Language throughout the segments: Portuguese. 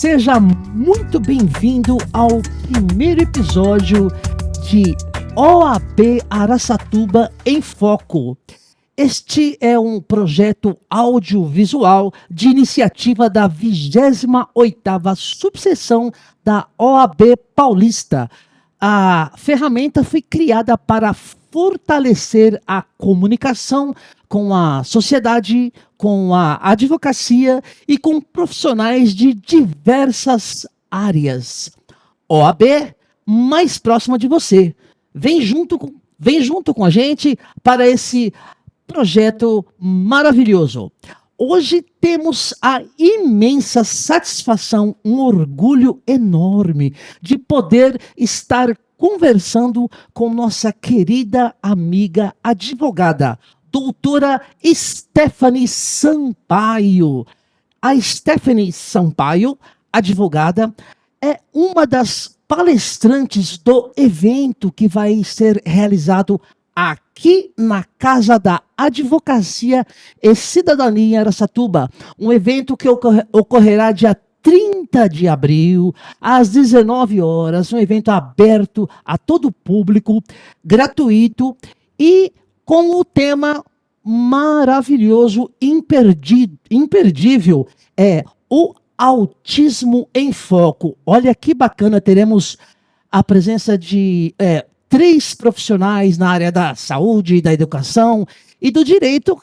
Seja muito bem-vindo ao primeiro episódio de OAB Araçatuba em Foco. Este é um projeto audiovisual de iniciativa da 28ª subseção da OAB Paulista. A ferramenta foi criada para fortalecer a comunicação com a sociedade, com a advocacia e com profissionais de diversas áreas. OAB mais próxima de você. Vem junto com a gente para esse projeto maravilhoso. Hoje temos a imensa satisfação, um orgulho enorme de poder estar conversando com nossa querida amiga advogada, doutora Stephanie Sampaio. A Stephanie Sampaio, advogada, é uma das palestrantes do evento que vai ser realizado aqui na Casa da Advocacia e Cidadania Araçatuba, um evento que ocorrerá dia 30 de abril, às 19 horas, um evento aberto a todo o público, gratuito e com o tema maravilhoso, imperdível, o autismo em foco. Olha que bacana, teremos a presença de 3 profissionais na área da saúde, da educação e do direito,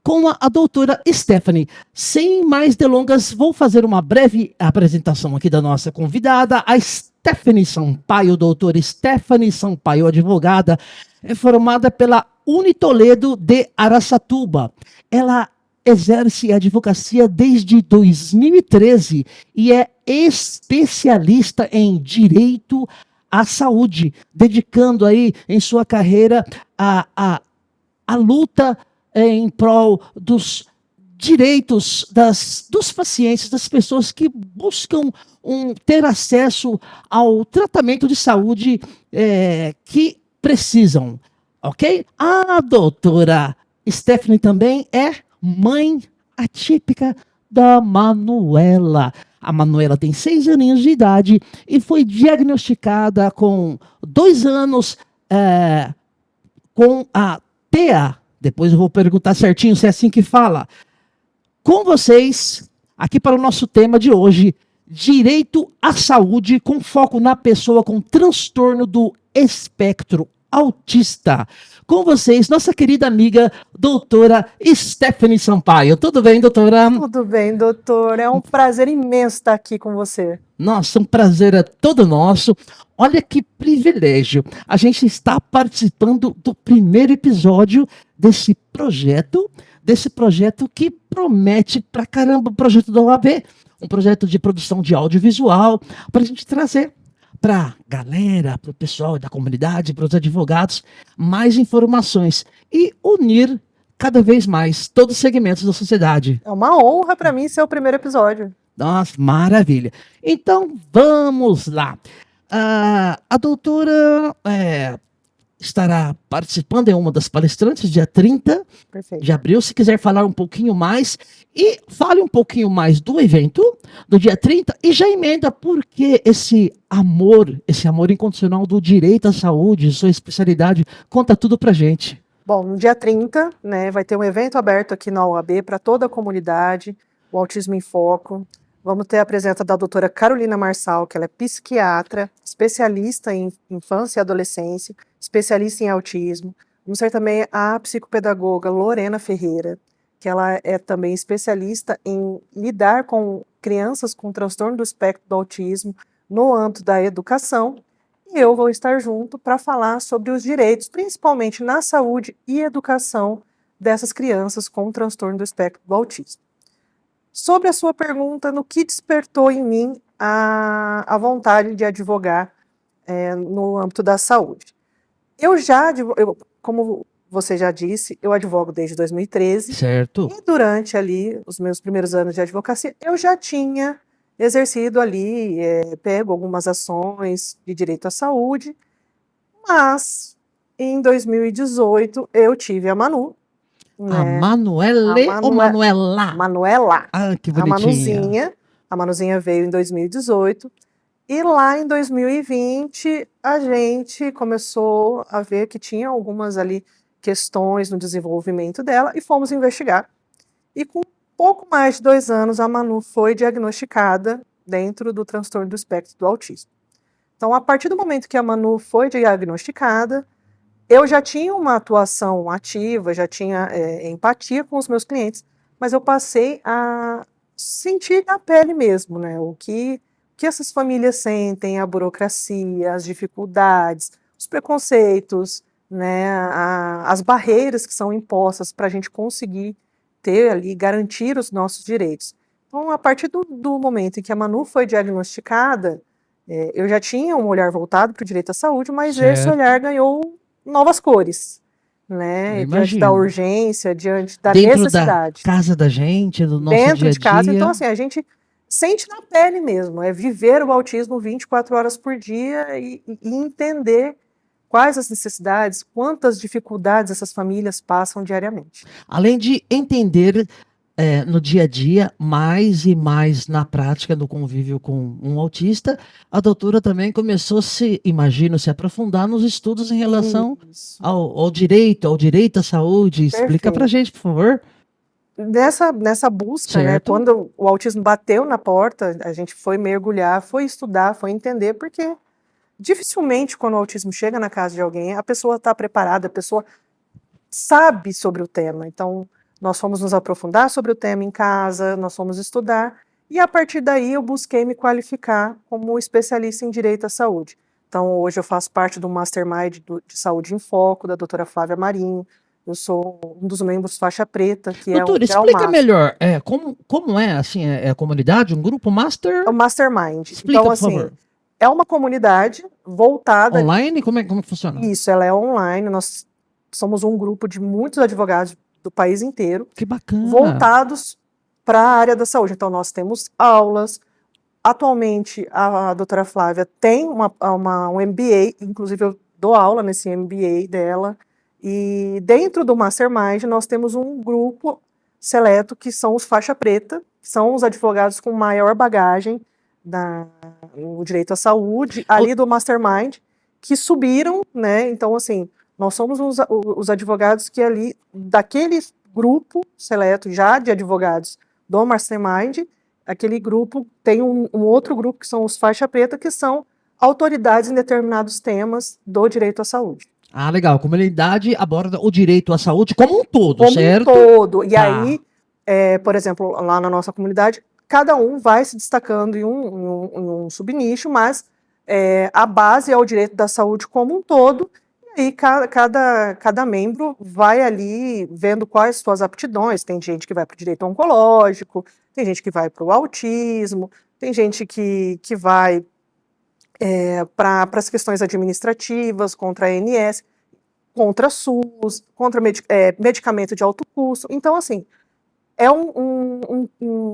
com a doutora Stephanie. Sem mais delongas, vou fazer uma breve apresentação aqui da nossa convidada, a Stephanie Sampaio, doutora Stephanie Sampaio, advogada, é formada pela Unitoledo de Araçatuba. Ela exerce a advocacia desde 2013 e é especialista em direito à saúde, dedicando aí em sua carreira a luta em prol dos direitos dos pacientes, das pessoas que buscam ter acesso ao tratamento de saúde que precisam, ok? A doutora Stephanie também é mãe atípica da Manuela. A Manuela tem 6 aninhos de idade e foi diagnosticada com 2 anos com a TEA. Depois eu vou perguntar certinho se é assim que fala. Com vocês, aqui para o nosso tema de hoje, direito à saúde com foco na pessoa com transtorno do espectro autista. Com vocês, nossa querida amiga, doutora Stephanie Sampaio. Tudo bem, doutora? Tudo bem, doutor. É um prazer imenso estar aqui com você. Nossa, um prazer é todo nosso. Olha que privilégio. A gente está participando do primeiro episódio desse projeto que promete pra caramba o projeto da OAB, um projeto de produção de audiovisual, para a gente trazer para a galera, para o pessoal da comunidade, para os advogados, mais informações e unir cada vez mais todos os segmentos da sociedade. É uma honra para mim ser o primeiro episódio. Nossa, maravilha. Então, vamos lá. A doutora estará participando, é uma das palestrantes, dia 30 Perfeito. de abril. Se quiser falar um pouquinho mais, e fale um pouquinho mais do evento, do dia 30, e já emenda porque esse amor incondicional do direito à saúde, sua especialidade, conta tudo pra gente. Bom, no dia 30, né, vai ter um evento aberto aqui na OAB para toda a comunidade, o Autismo em Foco. Vamos ter a presença da doutora Carolina Marçal, que ela é psiquiatra, especialista em infância e adolescência, especialista em autismo. Vamos ter também a psicopedagoga Lorena Ferreira, que ela é também especialista em lidar com crianças com transtorno do espectro do autismo no âmbito da educação. E eu vou estar junto para falar sobre os direitos, principalmente na saúde e educação dessas crianças com transtorno do espectro do autismo. Sobre a sua pergunta, no que despertou em mim a vontade de advogar no âmbito da saúde. Como você já disse, eu advogo desde 2013. Certo. E durante ali os meus primeiros anos de advocacia, eu já tinha exercido ali, pego algumas ações de direito à saúde, mas em 2018 eu tive a Manu. A Manuela ou Manuela? Manuela. Ah, que A bonitinha. Manuzinha, A Manuzinha veio em 2018. E lá em 2020, a gente começou a ver que tinha algumas ali questões no desenvolvimento dela e fomos investigar. E com pouco mais de 2 anos, a Manu foi diagnosticada dentro do transtorno do espectro do autismo. Então, a partir do momento que a Manu foi diagnosticada, eu já tinha uma atuação ativa, já tinha empatia com os meus clientes, mas eu passei a sentir na pele mesmo, né, o que essas famílias sentem, a burocracia, as dificuldades, os preconceitos, né, as barreiras que são impostas para a gente conseguir ter ali, garantir os nossos direitos. Então, a partir do momento em que a Manu foi diagnosticada, eu já tinha um olhar voltado para o direito à saúde, mas esse Certo. olhar ganhou novas cores, Eu né? Diante da imagino. urgência, diante da Dentro da necessidade. casa da gente, do nosso Dentro dia a de casa, então dia. assim, a gente sente na pele mesmo, é viver o autismo 24 horas por dia e entender quais as necessidades, quantas dificuldades essas famílias passam diariamente. Além de entender no dia a dia, mais e mais na prática, no convívio com um autista, a doutora também começou imagino, se aprofundar nos estudos em relação Isso. ao direito à saúde. Explica pra Perfeito. gente, por favor. Nessa busca, né, Certo. quando o autismo bateu na porta, a gente foi mergulhar, foi estudar, foi entender, porque dificilmente quando o autismo chega na casa de alguém, a pessoa está preparada, a pessoa sabe sobre o tema. Então, nós fomos nos aprofundar sobre o tema em casa, nós fomos estudar, e a partir daí eu busquei me qualificar como especialista em direito à saúde. Então, hoje eu faço parte do Mastermind de Saúde em Foco, da doutora Flávia Marinho. Eu sou um dos membros faixa preta, que é o Doutora, grau explica máximo. melhor, como é, assim, a comunidade, um grupo master? É o Mastermind. Explica, Então, por assim, favor. é uma comunidade voltada. Online? Como que funciona? Isso, ela é online. Nós somos um grupo de muitos advogados do país inteiro, Que bacana. voltados para a área da saúde. Então, nós temos aulas. Atualmente, a doutora Flávia tem um MBA, inclusive eu dou aula nesse MBA dela. E dentro do Mastermind, nós temos um grupo seleto que são os faixa preta, que são os advogados com maior bagagem no direito à saúde, ali do Mastermind, que subiram, né? Então, assim, nós somos os advogados que ali, daquele grupo seleto já de advogados do Mastermind, aquele grupo tem um outro grupo que são os faixa preta, que são autoridades em determinados temas do direito à saúde. Ah, legal. A comunidade aborda o direito à saúde como um todo, certo? Como um todo. E Tá. aí, por exemplo, lá na nossa comunidade, cada um vai se destacando em um subnicho, mas a base é o direito da saúde como um todo. E aí cada membro vai ali vendo quais suas aptidões. Tem gente que vai para o direito oncológico, tem gente que vai para o autismo, tem gente que vai para as questões administrativas, contra a ANS, contra a SUS, contra medicamento de alto custo. Então, assim, é um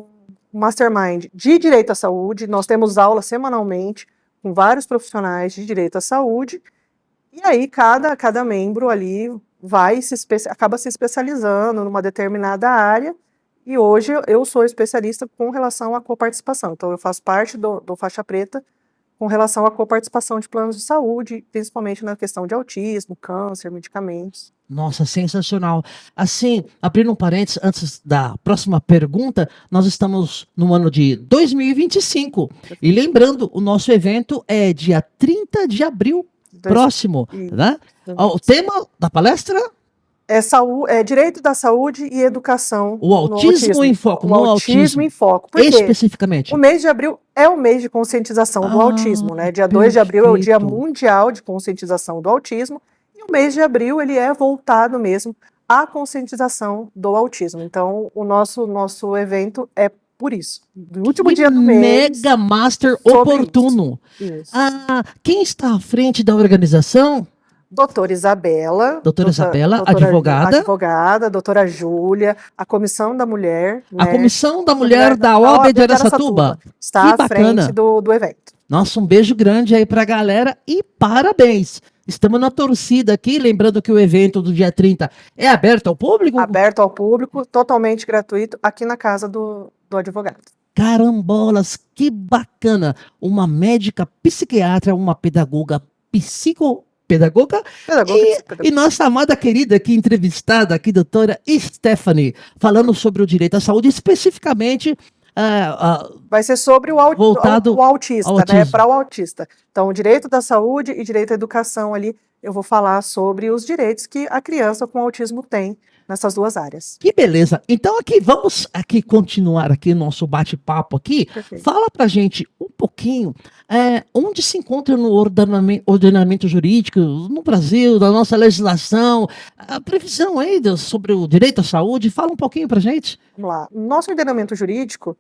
mastermind de direito à saúde. Nós temos aulas semanalmente com vários profissionais de direito à saúde, e aí cada membro ali acaba se especializando numa determinada área, e hoje eu sou especialista com relação à coparticipação. Então, eu faço parte do Faixa Preta com relação à coparticipação de planos de saúde, principalmente na questão de autismo, câncer, medicamentos. Nossa, sensacional. Assim, abrindo um parênteses, antes da próxima pergunta, nós estamos no ano de 2025. E lembrando, o nosso evento é dia 30 de abril próximo, né? O tema da palestra? É direito da saúde e educação. O autismo em foco. O autismo em foco. Por quê? Especificamente. O mês de abril é o mês de conscientização do autismo, né? Dia 2 de abril é o Dia Mundial de Conscientização do Autismo. E o mês de abril ele é voltado mesmo à conscientização do autismo. Então, o nosso evento é por isso. No último dia do mês. Mega Master oportuno. Isso. Quem está à frente da organização? Doutora Isabela. Doutora Isabela, advogada. Advogada, doutora Júlia, a Comissão da Mulher. A né? Comissão da Mulher da OAB de Araçatuba. Está à frente do evento. Nossa, um beijo grande aí pra galera e parabéns. Estamos na torcida aqui, lembrando que o evento do dia 30 é aberto ao público? Aberto ao público, totalmente gratuito, aqui na casa do advogado. Carambolas, que bacana! Uma médica psiquiatra, uma pedagoga psicopedagoga Pedagoga e e psicopedagoga. nossa amada querida aqui, entrevistada aqui, doutora Stephanie, falando sobre o direito à saúde, especificamente Vai ser sobre o voltado ao autista, né? autismo. Para o autista. Então, o direito da saúde e direito à educação ali, eu vou falar sobre os direitos que a criança com autismo tem nessas duas áreas. Que beleza. Então aqui vamos aqui continuar aqui nosso bate-papo aqui. Perfeito. Fala pra gente um pouquinho onde se encontra no ordenamento jurídico no Brasil, da nossa legislação, a previsão aí sobre o direito à saúde. Fala um pouquinho pra gente. Vamos lá. Nosso ordenamento jurídico,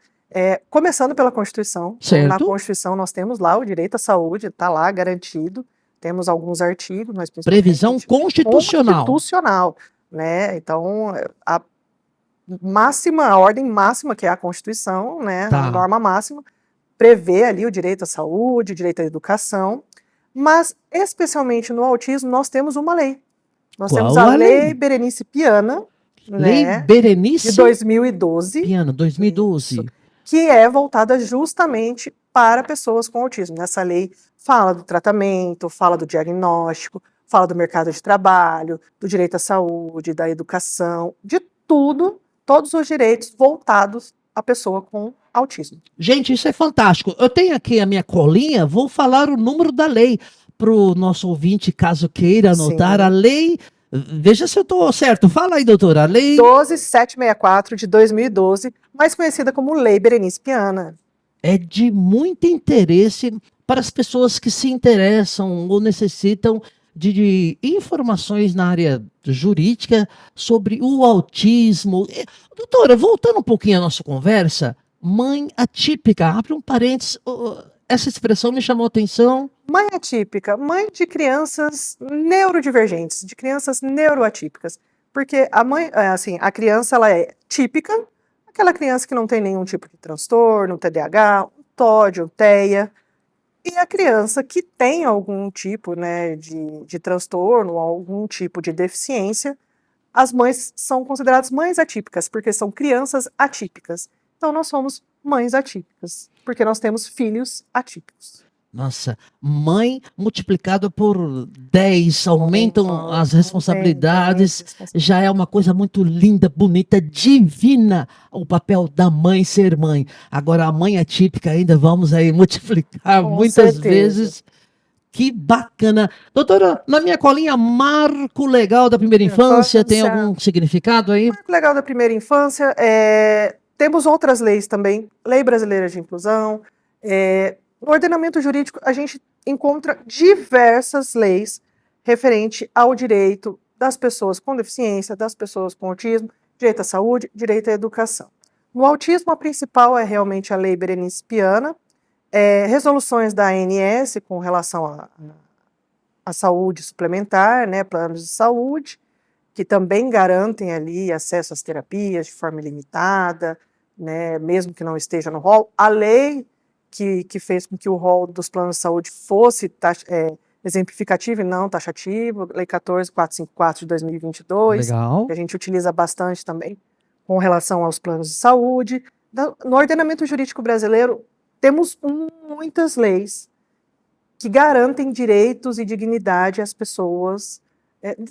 começando pela Constituição. Então, na Certo? Constituição nós temos lá o direito à saúde, está lá garantido. Temos alguns artigos, mas Previsão principalmente constitucional. constitucional, né? Então, a ordem máxima, que é a Constituição, né? Tá. A norma máxima, prevê ali o direito à saúde, o direito à educação, mas especialmente no autismo nós temos uma lei. Nós Qual temos a a lei? Lei Berenice Piana, Lei né? Berenice De 2012. Piana, 2012. Isso. Que é voltada justamente para pessoas com autismo. Nessa lei fala do tratamento, fala do diagnóstico, fala do mercado de trabalho, do direito à saúde, da educação, de tudo, todos os direitos voltados à pessoa com autismo. Gente, isso é fantástico. Eu tenho aqui a minha colinha, vou falar o número da lei para o nosso ouvinte, caso queira anotar. Sim. A lei. Veja se eu estou certo. Fala aí, doutora. A lei 12764 de 2012, mais conhecida como Lei Berenice Piana. é de muito interesse para as pessoas que se interessam ou necessitam de informações na área jurídica sobre o autismo. Doutora, voltando um pouquinho à nossa conversa, mãe atípica, abre um parênteses, essa expressão me chamou a atenção. Mãe atípica, mãe de crianças neurodivergentes, de crianças neuroatípicas. Porque a mãe, assim, a criança ela é típica, aquela criança que não tem nenhum tipo de transtorno, TDAH, um TOD, um TEA, e a criança que tem algum tipo, né, de transtorno, algum tipo de deficiência, as mães são consideradas mães atípicas, porque são crianças atípicas. Então nós somos mães atípicas, porque nós temos filhos atípicos. Nossa, mãe multiplicado por 10, aumentam as responsabilidades, já é uma coisa muito linda, bonita, divina o papel da mãe ser mãe. Agora a mãe atípica ainda vamos aí multiplicar Com muitas certeza. vezes. Que bacana. Doutora, na minha colinha, marco legal da primeira infância, tem algum significado aí? Marco legal da primeira infância, temos outras leis também, Lei Brasileira de Inclusão, no ordenamento jurídico, a gente encontra diversas leis referente ao direito das pessoas com deficiência, das pessoas com autismo, direito à saúde, direito à educação. No autismo, a principal é realmente a Lei Berenice Piana, resoluções da ANS com relação à saúde suplementar, né, planos de saúde, que também garantem ali acesso às terapias de forma ilimitada, né, mesmo que não esteja no rol. A lei que fez com que o rol dos planos de saúde fosse exemplificativo e não taxativo, Lei 14.454 de 2022, Legal. que a gente utiliza bastante também com relação aos planos de saúde. No ordenamento jurídico brasileiro, temos muitas leis que garantem direitos e dignidade às pessoas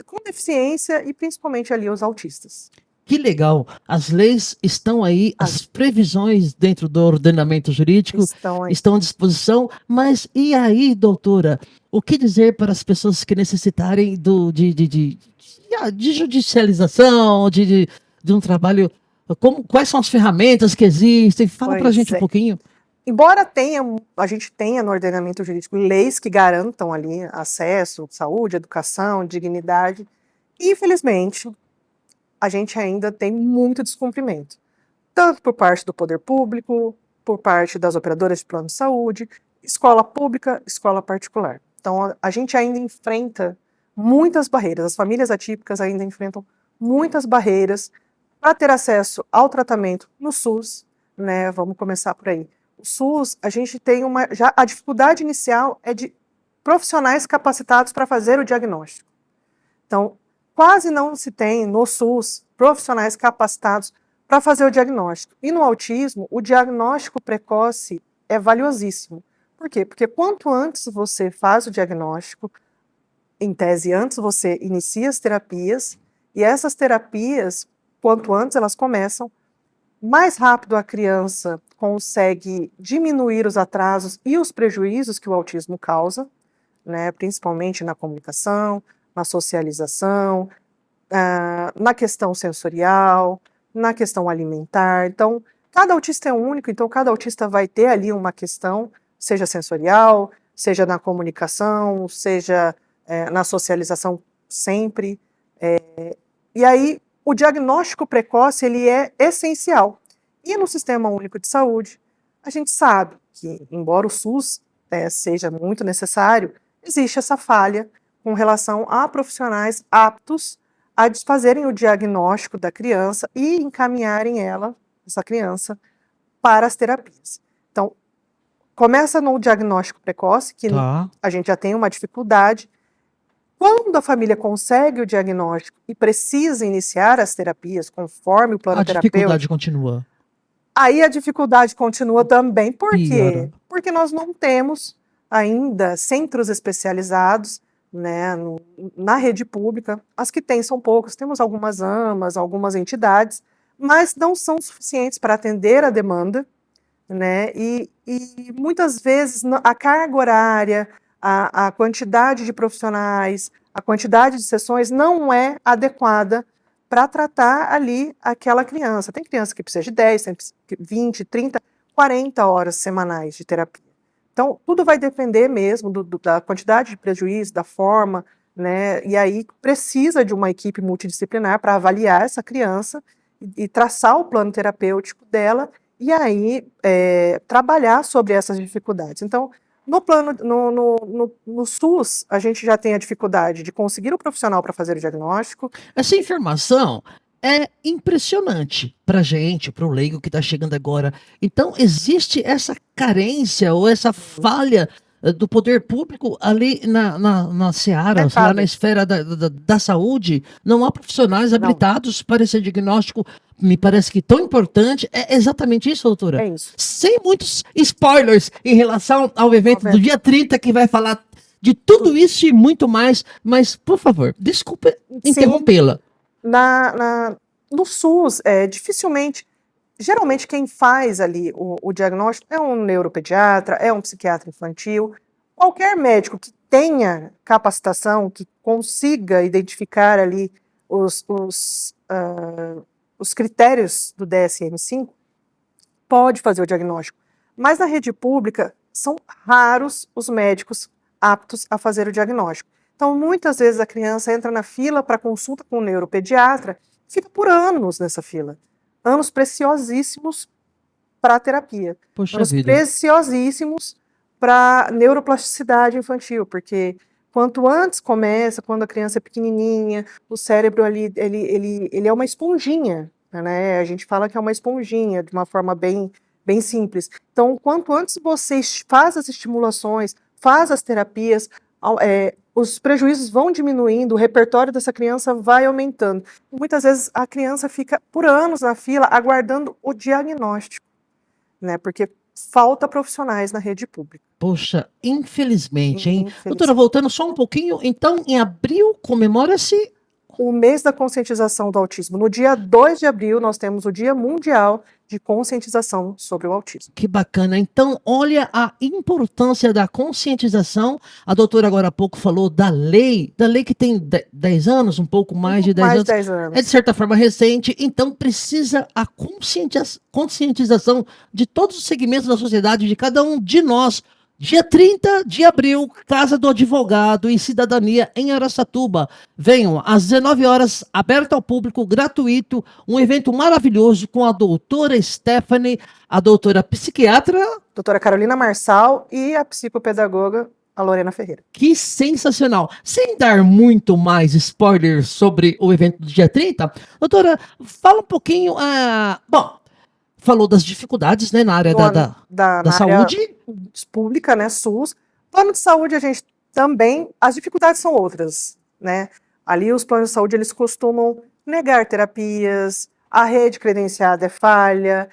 com deficiência e principalmente ali os autistas. Que legal. As leis estão aí, as previsões dentro do ordenamento jurídico estão à disposição, mas e aí, doutora, o que dizer para as pessoas que necessitarem de judicialização, de um trabalho, quais são as ferramentas que existem? Fala para a gente um pouquinho. Embora a gente tenha no ordenamento jurídico leis que garantam ali acesso, saúde, educação, dignidade, infelizmente, a gente ainda tem muito descumprimento, tanto por parte do poder público, por parte das operadoras de plano de saúde, escola pública, escola particular. Então, a gente ainda enfrenta muitas barreiras, as famílias atípicas ainda enfrentam muitas barreiras para ter acesso ao tratamento no SUS, né? Vamos começar por aí. O SUS, a gente tem a dificuldade inicial é de profissionais capacitados para fazer o diagnóstico. Então, quase não se tem no SUS profissionais capacitados para fazer o diagnóstico. E no autismo, o diagnóstico precoce é valiosíssimo. Por quê? Porque quanto antes você faz o diagnóstico, em tese, antes você inicia as terapias, e essas terapias, quanto antes elas começam, mais rápido a criança consegue diminuir os atrasos e os prejuízos que o autismo causa, né, principalmente na comunicação, na socialização, na questão sensorial, na questão alimentar. Então, cada autista é único, então cada autista vai ter ali uma questão, seja sensorial, seja na comunicação, seja na socialização sempre. E aí, o diagnóstico precoce, ele é essencial. E no Sistema Único de Saúde, a gente sabe que, embora o SUS seja muito necessário, existe essa falha com relação a profissionais aptos a fazerem o diagnóstico da criança e encaminharem essa criança, para as terapias. Então, começa no diagnóstico precoce, que a gente já tem uma dificuldade. Quando a família consegue o diagnóstico e precisa iniciar as terapias conforme o plano terapêutico... A dificuldade continua. Aí a dificuldade continua também. Por quê? Porque nós não temos ainda centros especializados, né, na rede pública. As que tem são poucas. Temos algumas AMAs, algumas entidades, mas não são suficientes para atender a demanda, né? E muitas vezes a carga horária, a quantidade de profissionais, a quantidade de sessões não é adequada para tratar ali aquela criança. Tem criança que precisa de 10, 20, 30, 40 horas semanais de terapia. Então, tudo vai depender mesmo da quantidade de prejuízo, da forma, né? E aí precisa de uma equipe multidisciplinar para avaliar essa criança e traçar o plano terapêutico dela e aí trabalhar sobre essas dificuldades. Então, no SUS, a gente já tem a dificuldade de conseguir o profissional para fazer o diagnóstico. Essa informação é impressionante para gente, para o leigo que está chegando agora. Então, existe essa carência ou essa falha do poder público ali na seara, lá na esfera da saúde. Não há profissionais habilitados para esse diagnóstico. Me parece que tão importante. É exatamente isso, doutora? É isso. Sem muitos spoilers em relação ao evento do dia 30, que vai falar de tudo isso e muito mais. Mas, por favor, desculpe interrompê-la. No SUS, dificilmente, geralmente quem faz ali o diagnóstico é um neuropediatra, é um psiquiatra infantil, qualquer médico que tenha capacitação, que consiga identificar ali os critérios do DSM-5, pode fazer o diagnóstico. Mas na rede pública, são raros os médicos aptos a fazer o diagnóstico. Então, muitas vezes a criança entra na fila para consulta com o neuropediatra, fica por anos nessa fila. Anos preciosíssimos para a terapia. Poxa anos vida. Preciosíssimos para neuroplasticidade infantil, porque quanto antes começa, quando a criança é pequenininha, o cérebro ali, ele é uma esponjinha, né? A gente fala que é uma esponjinha, de uma forma bem simples. Então, quanto antes você faz as estimulações, faz as terapias, os prejuízos vão diminuindo, o repertório dessa criança vai aumentando. Muitas vezes a criança fica por anos na fila aguardando o diagnóstico, né? Porque falta profissionais na rede pública. Poxa, infelizmente, hein? Doutora, voltando só um pouquinho, então, em abril comemora-se o mês da conscientização do autismo. No dia 2 de abril, nós temos o Dia Mundial de Conscientização sobre o Autismo. Que bacana. Então, olha a importância da conscientização. A doutora agora há pouco falou da lei que tem 10 anos, um pouco mais de 10 anos. É de certa forma recente, então precisa a conscientização de todos os segmentos da sociedade, de cada um de nós. Dia 30 de abril, Casa do Advogado e Cidadania em Araçatuba. Venham às 19 horas, aberto ao público, gratuito, um evento maravilhoso com a doutora Stephanie, a doutora psiquiatra, doutora Carolina Marçal e a psicopedagoga, a Lorena Ferreira. Que sensacional. Sem dar muito mais spoilers sobre o evento do dia 30, doutora, fala um pouquinho, bom, falou das dificuldades, né, na área da saúde pública, né, SUS. Plano de saúde, a gente também, as dificuldades são outras, né? Ali os planos de saúde, eles costumam negar terapias, A rede credenciada é falha,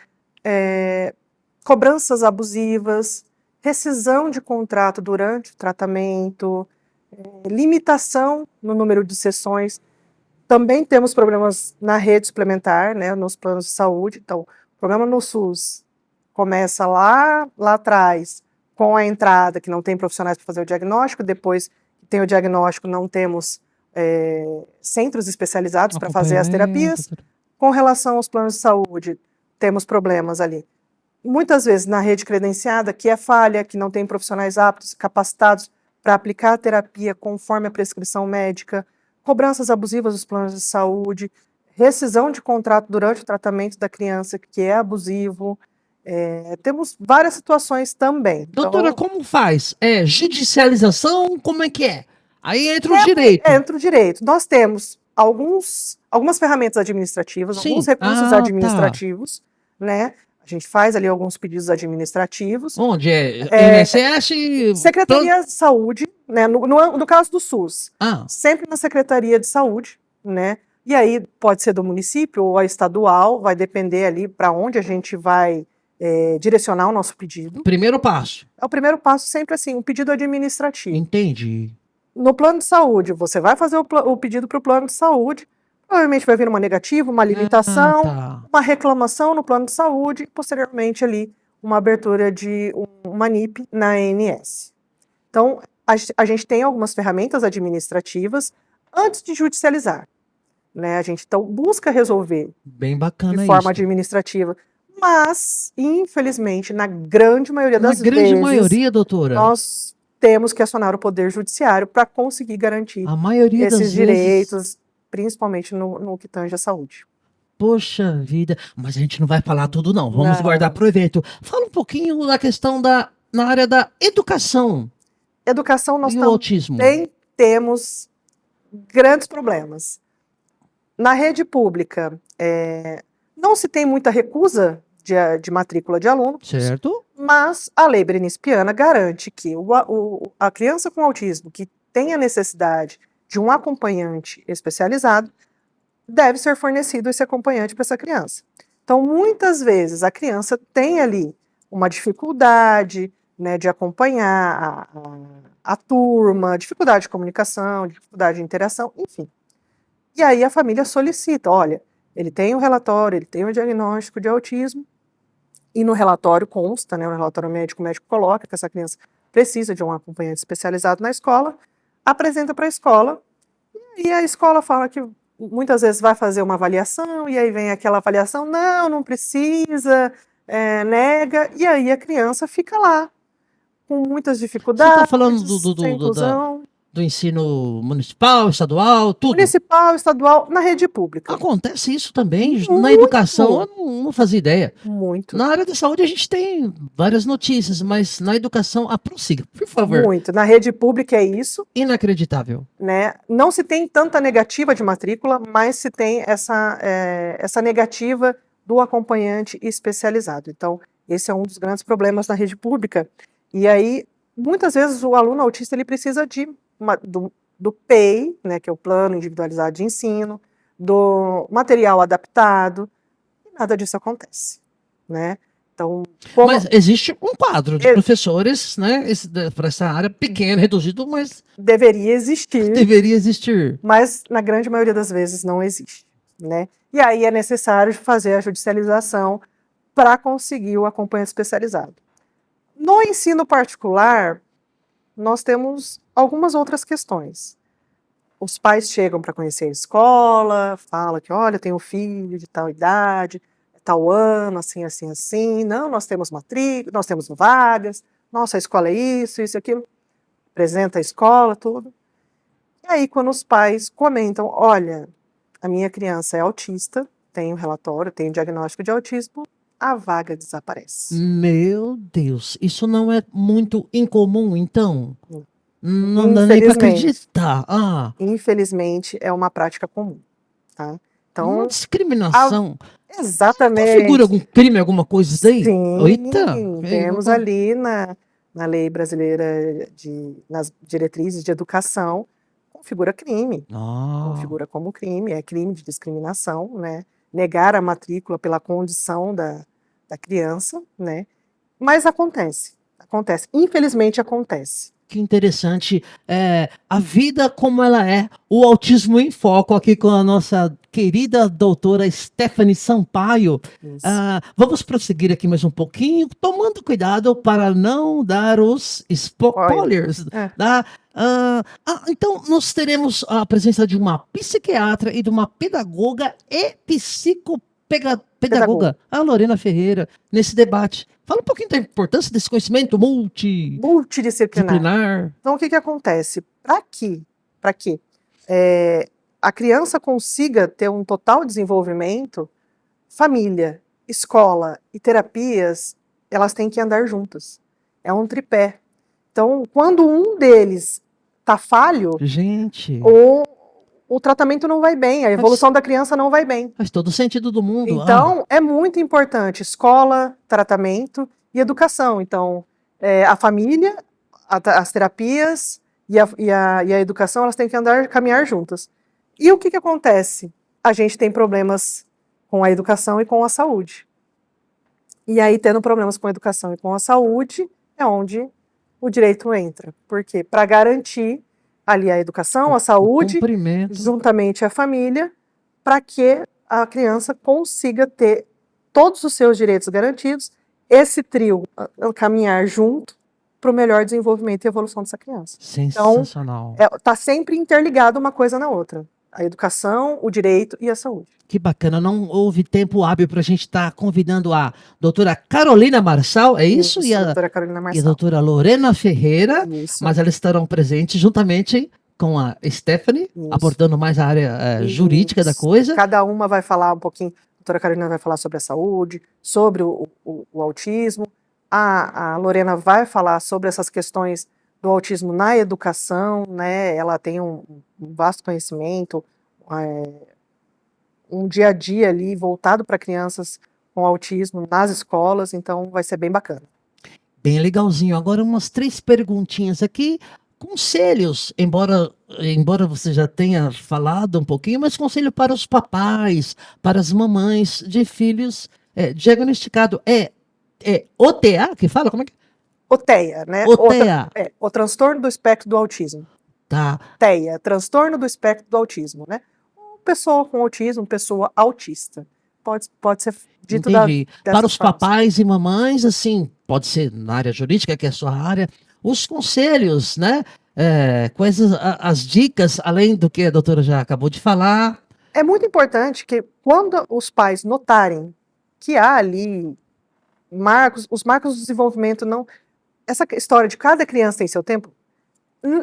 cobranças abusivas, rescisão de contrato durante o tratamento, limitação no número de sessões. Também temos problemas na rede suplementar, né, nos planos de saúde. Então, o problema no SUS começa lá atrás, com a entrada, que não tem profissionais para fazer o diagnóstico, depois que tem o diagnóstico, não temos centros especializados para fazer as terapias. Com relação aos planos de saúde, temos problemas ali. Muitas vezes na rede credenciada, que é falha, que não tem profissionais aptos, capacitados para aplicar a terapia conforme a prescrição médica, cobranças abusivas dos planos de saúde, rescisão de contrato durante o tratamento da criança, que é abusivo. Temos várias situações também. Doutora, Então, como faz? É judicialização? Como é que é? Aí entra o direito. entra o direito. Nós temos algumas ferramentas administrativas, Sim. alguns recursos Tá. administrativos, né? A gente faz ali alguns pedidos administrativos. Onde é? INSS? Secretaria de Saúde, né? No caso do SUS, Ah, sempre na Secretaria de Saúde, né? E aí pode ser do município ou a estadual, vai depender ali para onde a gente vai direcionar o nosso pedido. primeiro passo. É o primeiro passo sempre assim, um pedido administrativo. Entendi. No plano de saúde, você vai fazer o pedido para o plano de saúde, provavelmente vai vir uma negativa, uma limitação, Tá. uma reclamação no plano de saúde, e posteriormente ali uma abertura de uma NIP na ANS. Então, a gente tem algumas ferramentas administrativas antes de judicializar, né? A gente então busca resolver Bem bacana de forma isso. administrativa, mas, infelizmente, na grande maioria Na das grande vezes, maioria, doutora, nós temos que acionar o Poder Judiciário para conseguir garantir a maioria das esses vezes, direitos, principalmente no que tange a saúde. poxa vida, mas a gente não vai falar tudo não, vamos Não. guardar pro evento. Fala um pouquinho da questão na área da educação Educação, nós e o autismo. também temos grandes problemas. Na rede pública, não se tem muita recusa de matrícula de aluno, Certo? mas a lei berenice-piana garante que a criança com autismo que tenha necessidade de um acompanhante especializado, deve ser fornecido esse acompanhante para essa criança. Então, muitas vezes, a criança tem ali uma dificuldade, né, de acompanhar a turma, dificuldade de comunicação, dificuldade de interação, enfim. E aí a família solicita, olha, ele tem um relatório, ele tem um diagnóstico de autismo, e no relatório consta, né, no relatório médico, o médico coloca que essa criança precisa de um acompanhante especializado na escola, apresenta para a escola, e a escola fala que muitas vezes vai fazer uma avaliação, e aí vem aquela avaliação, não precisa, nega, e aí a criança fica lá, com muitas Você dificuldades, está falando sem inclusão. do ensino municipal, estadual, tudo? Municipal, estadual, na rede pública. Acontece isso também. Na Muito. educação, eu não fazia ideia. Muito. Na área da saúde, a gente tem várias notícias, mas na educação, prossiga, por favor. Muito. Na rede pública é isso, Inacreditável. né? Não se tem tanta negativa de matrícula, mas se tem essa negativa do acompanhante especializado. Então, esse é um dos grandes problemas na rede pública. E aí, muitas vezes, o aluno autista ele precisa do PEI, né, que é o Plano Individualizado de Ensino, do material adaptado, e nada disso acontece, né? Então, Mas existe um quadro de professores, né, para essa área pequena, reduzido, mas deveria existir, deveria existir. Mas na grande maioria das vezes não existe, né? E aí é necessário fazer a judicialização para conseguir o acompanhante especializado. No ensino particular, nós temos algumas outras questões. Os pais chegam para conhecer a escola, falam que, olha, tenho um filho de tal idade, tal ano, assim, assim, assim. Não, nós temos matrícula, nós temos vagas, nossa, a escola é isso, isso, aquilo. Apresenta a escola, tudo. E aí, quando os pais comentam, olha, a minha criança é autista, tem um relatório, tem um diagnóstico de autismo, a vaga desaparece. Meu Deus, isso não é muito incomum, então? Não dá nem para Infelizmente. acreditar. Infelizmente, é uma prática comum, tá? Então, Uma discriminação. exatamente. Configura algum crime, alguma coisa daí? Sim, Eita! temos ali na lei brasileira, nas diretrizes de educação, configura crime. Configura como crime, é crime de discriminação, né? negar a matrícula pela condição da criança, né? Mas acontece, infelizmente acontece. Que interessante. A vida como ela é, o autismo em foco aqui com a nossa querida doutora Stephanie Sampaio. Isso. Vamos prosseguir aqui mais um pouquinho, tomando cuidado para não dar os spoilers. Tá? Então, nós teremos a presença de uma psiquiatra e de uma pedagoga e pedagoga, a Lorena Ferreira, nesse debate. Fala um pouquinho da importância desse conhecimento multidisciplinar. Então, o que acontece? Para que a criança consiga ter um total desenvolvimento, família, escola e terapias, elas têm que andar juntas. É um tripé. Então, quando um deles está falho, o tratamento não vai bem, a evolução da criança não vai bem. Faz todo sentido do mundo. Então, é muito importante escola, tratamento e educação. Então, a família, as terapias e a educação, elas têm que caminhar juntas. E o que acontece? A gente tem problemas com a educação e com a saúde. E aí, tendo problemas com a educação e com a saúde, é onde o direito entra. Por quê? Para garantir ali a educação, a saúde, juntamente a família, para que a criança consiga ter todos os seus direitos garantidos, esse trio caminhar junto para o melhor desenvolvimento e evolução dessa criança. Sensacional. Então, está sempre interligado uma coisa na outra. A educação, o direito e a saúde. Que bacana, não houve tempo hábil para a gente estar convidando a doutora Carolina Marçal, é isso? E a doutora Carolina Marçal. E a doutora Lorena Ferreira, isso. Mas elas estarão presentes juntamente com a Stephanie, abordando mais a área jurídica da coisa. Cada uma vai falar um pouquinho, a doutora Carolina vai falar sobre a saúde, sobre o autismo, a Lorena vai falar sobre essas questões do autismo na educação, né? Ela tem um vasto conhecimento, um dia a dia ali voltado para crianças com autismo nas escolas, então vai ser bem bacana. Bem legalzinho. Agora umas 3 perguntinhas aqui. Conselhos, embora você já tenha falado um pouquinho, mas conselho para os papais, para as mamães de filhos diagnosticado. OTA que fala? Como é que OTEA, né? OTEA. O transtorno do espectro do autismo. Tá. TEA, transtorno do espectro do autismo, né? Pessoa com autismo, pessoa autista. Pode ser dito Entendi. Para os papais e mamães, assim, pode ser na área jurídica, que é a sua área, os conselhos, né? Quais as dicas, além do que a doutora já acabou de falar? É muito importante que quando os pais notarem que há ali os marcos do desenvolvimento não... Essa história de cada criança tem seu tempo,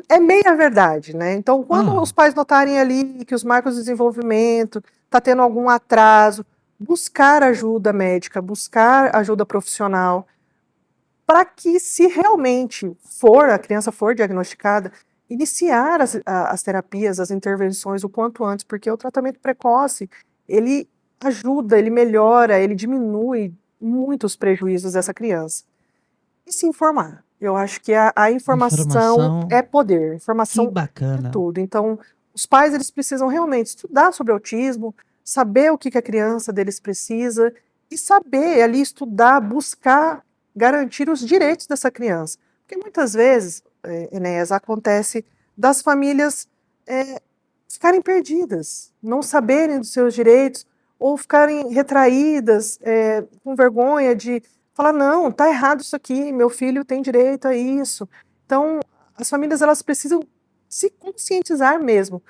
é meia verdade, né? Então, quando os pais notarem ali que os marcos de desenvolvimento está tendo algum atraso, buscar ajuda médica, buscar ajuda profissional, para que, se realmente a criança for diagnosticada, iniciar as terapias, as intervenções o quanto antes, porque o tratamento precoce, ele ajuda, ele melhora, ele diminui muito os prejuízos dessa criança. E se informar. Eu acho que a informação é poder, informação é tudo. Então, os pais, eles precisam realmente estudar sobre autismo, saber o que a criança deles precisa e saber ali estudar, buscar garantir os direitos dessa criança. Porque muitas vezes, Enéas, acontece das famílias ficarem perdidas, não saberem dos seus direitos ou ficarem retraídas, com vergonha de falar, não, tá errado isso aqui, meu filho tem direito a isso. Então, as famílias, elas precisam se conscientizar mesmo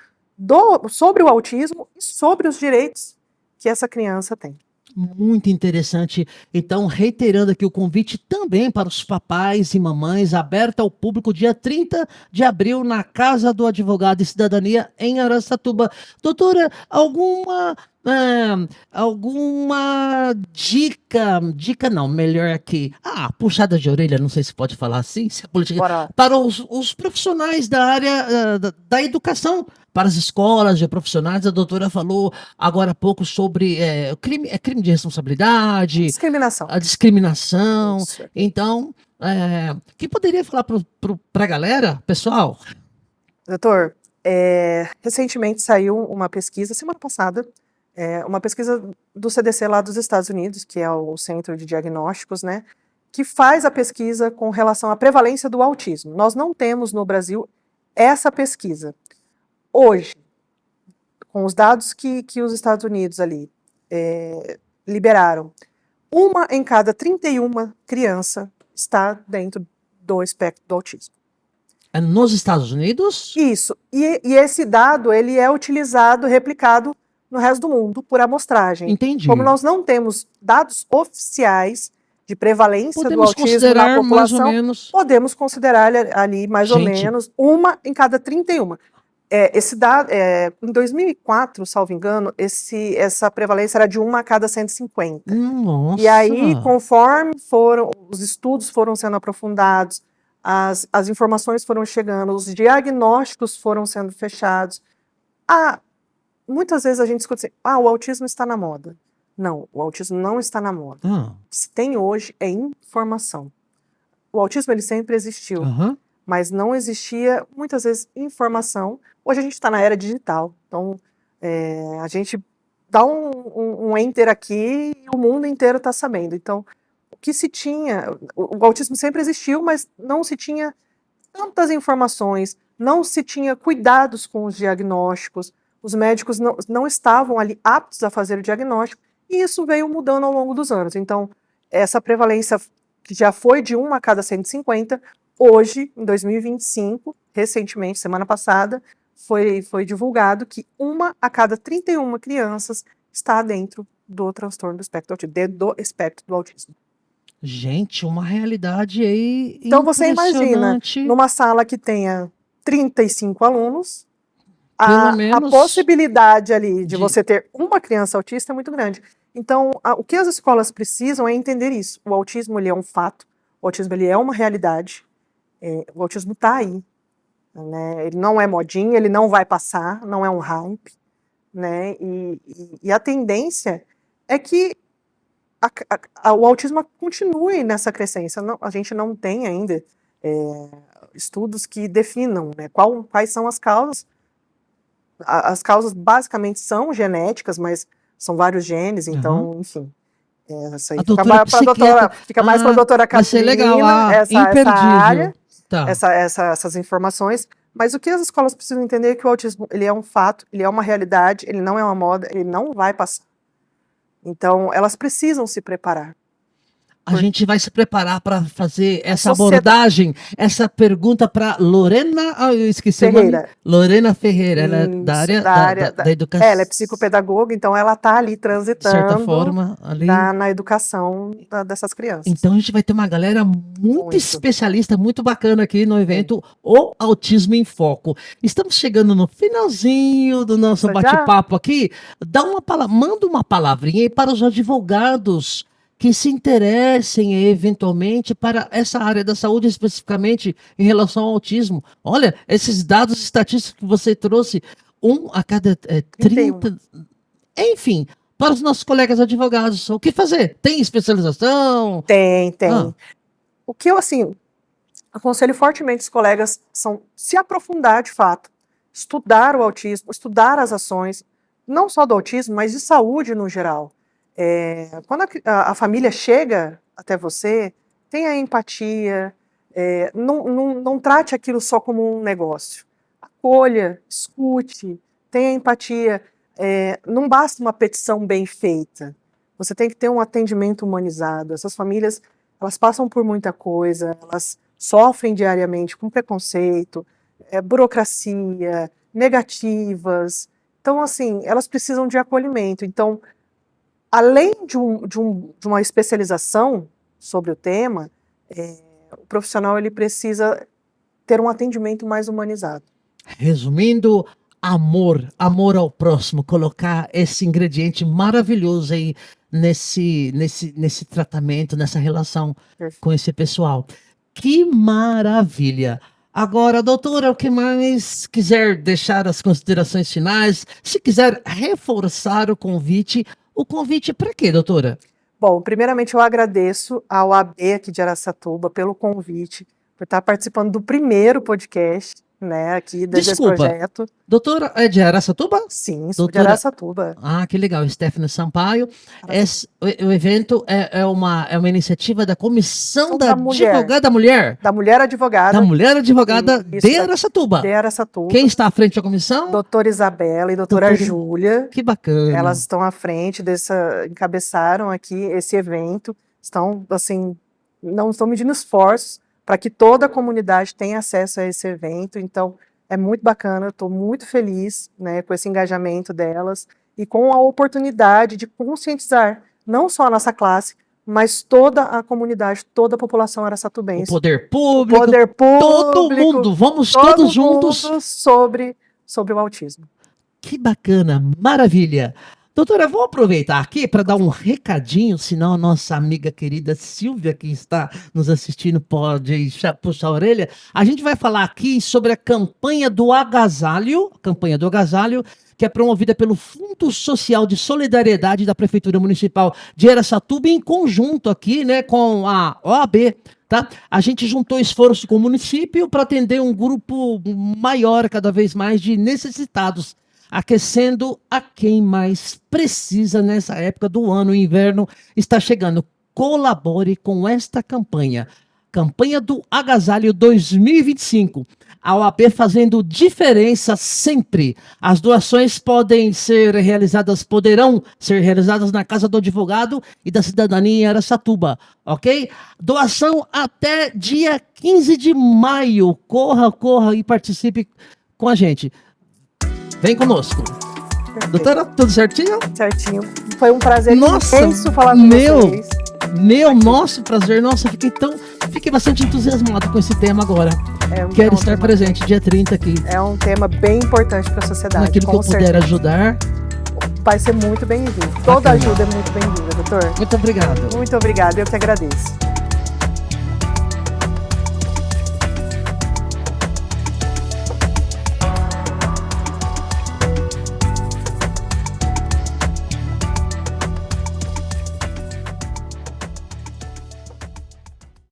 sobre o autismo e sobre os direitos que essa criança tem. Muito interessante. Então, reiterando aqui o convite também para os papais e mamães, aberta ao público dia 30 de abril na Casa do Advogado e Cidadania em Araçatuba. Doutora, alguma dica não, melhor aqui, puxada de orelha, não sei se pode falar assim, se a política, para os profissionais da área da educação, para as escolas de profissionais. A doutora falou agora há pouco sobre crime de responsabilidade, a discriminação. Isso. Então, que poderia falar para a galera, pessoal? Doutor, recentemente saiu uma pesquisa, semana passada, Uma pesquisa do CDC lá dos Estados Unidos, que é o Centro de Diagnósticos, né, que faz a pesquisa com relação à prevalência do autismo. Nós não temos no Brasil essa pesquisa. Hoje, com os dados que os Estados Unidos ali liberaram, 1 em cada 31 criança está dentro do espectro do autismo. É nos Estados Unidos? Isso. E esse dado ele é utilizado, replicado no resto do mundo por amostragem. Entendi. Como nós não temos dados oficiais de prevalência do Podemos autismo na considerar mais ou população, menos. podemos considerar ali mais ou Gente. menos 1 em cada 31. Esse dado, em 2004, salvo engano, essa prevalência era de 1 a cada 150. Nossa. E aí, conforme os estudos foram sendo aprofundados, as informações foram chegando, os diagnósticos foram sendo fechados. Muitas vezes a gente escuta assim, o autismo está na moda. Não, o autismo não está na moda. O que se tem hoje é informação. O autismo ele sempre existiu, mas não existia, muitas vezes, informação. Hoje a gente está na era digital, então a gente dá um enter aqui e o mundo inteiro está sabendo. Então, o que se tinha, o autismo sempre existiu, mas não se tinha tantas informações, não se tinha cuidados com os diagnósticos, os médicos não estavam ali aptos a fazer o diagnóstico, e isso veio mudando ao longo dos anos. Então, essa prevalência que já foi de 1 a cada 150, hoje, em 2025, recentemente, semana passada, foi divulgado que 1 a cada 31 crianças está dentro do transtorno do espectro do autismo, dentro do espectro do autismo. Gente, uma realidade aí então você imagina, numa sala que tenha 35 alunos, a possibilidade ali de você ter uma criança autista é muito grande. Então, o que as escolas precisam é entender isso. O autismo ele é um fato, o autismo ele é uma realidade, o autismo está aí. Né? Ele não é modinha, ele não vai passar, não é um hype. Né? E a tendência é que o autismo continue nessa crescência. A gente não tem ainda estudos que definam, né, quais são as causas. As causas basicamente são genéticas, mas são vários genes, então, enfim. Essa aí fica mais para a doutora Carolina, essa área, essas informações. Mas o que as escolas precisam entender é que o autismo ele é um fato, ele é uma realidade, ele não é uma moda, ele não vai passar. Então, elas precisam se preparar. A gente vai se preparar para fazer essa abordagem, essa pergunta para Lorena, eu esqueci Ferreira. o nome. Lorena Ferreira, ela é da área da educação. Ela é psicopedagoga, então ela está ali transitando, de certa forma, ali na educação dessas crianças. Então a gente vai ter uma galera muito especialista, muito bacana aqui no evento O Autismo em Foco. Estamos chegando no finalzinho do nosso bate-papo aqui. Manda uma palavrinha aí para os advogados que se interessem eventualmente para essa área da saúde, especificamente em relação ao autismo. Olha, esses dados estatísticos que você trouxe, 1 a cada 30... Enfim, para os nossos colegas advogados, o que fazer? Tem especialização? Tem. O que eu, aconselho fortemente os colegas são se aprofundar de fato, estudar o autismo, estudar as ações, não só do autismo, mas de saúde no geral. Quando a família chega até você, tenha empatia, não trate aquilo só como um negócio. Acolha, escute, tenha empatia. Não basta uma petição bem feita. Você tem que ter um atendimento humanizado. Essas famílias, elas passam por muita coisa, elas sofrem diariamente com preconceito, burocracia, negativas. Então, elas precisam de acolhimento. Então, além de uma especialização sobre o tema, o profissional ele precisa ter um atendimento mais humanizado. Resumindo, amor ao próximo, colocar esse ingrediente maravilhoso aí nesse tratamento, nessa relação com esse pessoal. Que maravilha! Agora, doutora, o que mais quiser deixar as considerações finais, se quiser reforçar o convite para quê, doutora? Bom, primeiramente eu agradeço ao AB aqui de Araçatuba pelo convite, por estar participando do primeiro podcast. né, aqui desse Desculpa. projeto. Doutora, é de Araçatuba? Sim, sou de Doutora- Araçatuba. Ah, que legal, Stephanie Sampaio. O evento é uma iniciativa da Comissão da Da mulher. Advogada Mulher. Da mulher advogada Da Mulher Advogada Isso, de da- Araçatuba. de Araçatuba. Quem está à frente da comissão? Doutora Isabela e doutora Doutora- Júlia. Que bacana. Elas estão à frente encabeçaram aqui esse evento, estão, assim, não estão medindo esforços para que toda a comunidade tenha acesso a esse evento, então é muito bacana, estou muito feliz, né, com esse engajamento delas e com a oportunidade de conscientizar, não só a nossa classe, mas toda a comunidade, toda a população O araçatubense, poder público, poder público, todo mundo, vamos todo todos juntos. mundo sobre o autismo. Que bacana, maravilha. Doutora, vou aproveitar aqui para dar um recadinho, senão a nossa amiga querida Silvia, que está nos assistindo, pode puxar a orelha. A gente vai falar aqui sobre a campanha do agasalho, que é promovida pelo Fundo Social de Solidariedade da Prefeitura Municipal de Araçatuba, em conjunto aqui, né, com a OAB. Tá? A gente juntou esforço com o município para atender um grupo maior, cada vez mais, de necessitados, aquecendo a quem mais precisa nessa época do ano. O inverno está chegando. Colabore com esta campanha. Campanha do Agasalho 2025. A OAB fazendo diferença sempre. As doações poderão ser realizadas na Casa do Advogado e da Cidadania em Araçatuba, ok? Doação até dia 15 de maio. Corra e participe com a gente. Vem conosco. Perfeito. Doutora, tudo certinho? Certinho. Foi um prazer Nossa, imenso falar com vocês. Nosso prazer. Nossa, fiquei bastante entusiasmado com esse tema agora. Quero estar presente dia 30 aqui. É um tema bem importante para a sociedade. Naquilo que com eu puder certeza. ajudar. Vai ser muito bem-vindo. Toda Bacana. ajuda é muito bem-vinda, doutor. Muito obrigado. Muito obrigada, eu que agradeço.